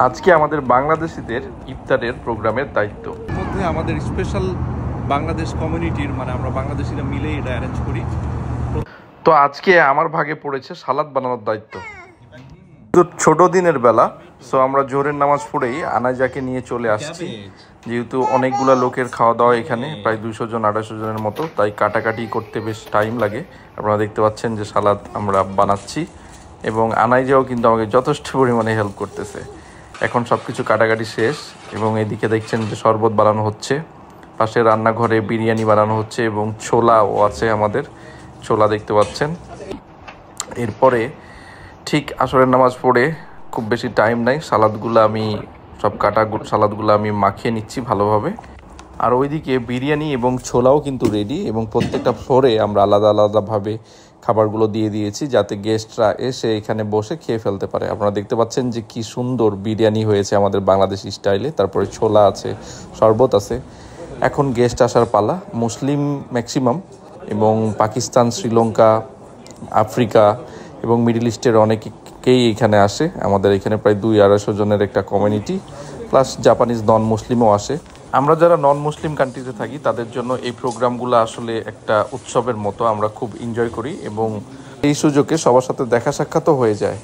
আজকে আমাদের বাংলাদেশিদের ইফতারের প্রোগ্রামের দায়িত্ব মধ্যে আমাদের স্পেশাল বাংলাদেশ কমিউনিটির আমরা বাংলাদেশিরা মিলে এটা অ্যারেঞ্জ করি। তো আজকে আমার ভাগে পড়েছে সালাদ বানানোর দায়িত্ব। ছোট দিনের বেলা, সো আমরা জোহরের নামাজ পড়েই আনাইজাকে নিয়ে চলে আসছি। যেহেতু অনেকগুলা লোকের খাওয়া দাওয়া এখানে, প্রায় 200 জন 250 জনের মতো, তাই কাটাকাটি করতে বেশ টাইম লাগে। আপনারা দেখতে পাচ্ছেন যে সালাদ আমরা বানাচ্ছি এবং আনাইজাও কিন্তু আমাকে যথেষ্ট পরিমাণে হেল্প করতেছে। এখন সব কিছু কাটাকাটি শেষ এবং এদিকে দেখছেন যে শরবত বানানো হচ্ছে, পাশে রান্নাঘরে বিরিয়ানি বানানো হচ্ছে এবং ছোলাও আছে, আমাদের ছোলা দেখতে পাচ্ছেন। এরপরে ঠিক আসরের নামাজ পড়ে খুব বেশি টাইম নাই, সালাদগুলো আমি সালাদগুলো আমি মাখিয়ে নিচ্ছি ভালোভাবে। আর ওইদিকে বিরিয়ানি এবং ছোলাও কিন্তু রেডি এবং প্রত্যেকটা ফ্লোরে আমরা আলাদা আলাদাভাবে খাবারগুলো দিয়ে দিয়েছি যাতে গেস্টরা এসে এখানে বসে খেয়ে ফেলতে পারে। আপনারা দেখতে পাচ্ছেন যে কি সুন্দর বিরিয়ানি হয়েছে আমাদের বাংলাদেশি স্টাইলে, তারপরে ছোলা আছে, শরবত আছে। এখন গেস্ট আসার পালা। মুসলিম ম্যাক্সিমাম এবং পাকিস্তান, শ্রীলঙ্কা, আফ্রিকা এবং মিডল ইস্টের অনেকেই এখানে আসে। আমাদের এখানে প্রায় 200-250 জনের একটা কমিউনিটি, প্লাস জাপানিজ নন মুসলিমও আসে। আমরা যারা নন মুসলিম কান্ট্রিতে থাকি তাদের জন্য এই প্রোগ্রামগুলো আসলে একটা উৎসবের মতো, আমরা খুব এনজয় করি এবং এই সুযোগে সবার সাথে দেখা সাক্ষাৎও হয়ে যায়।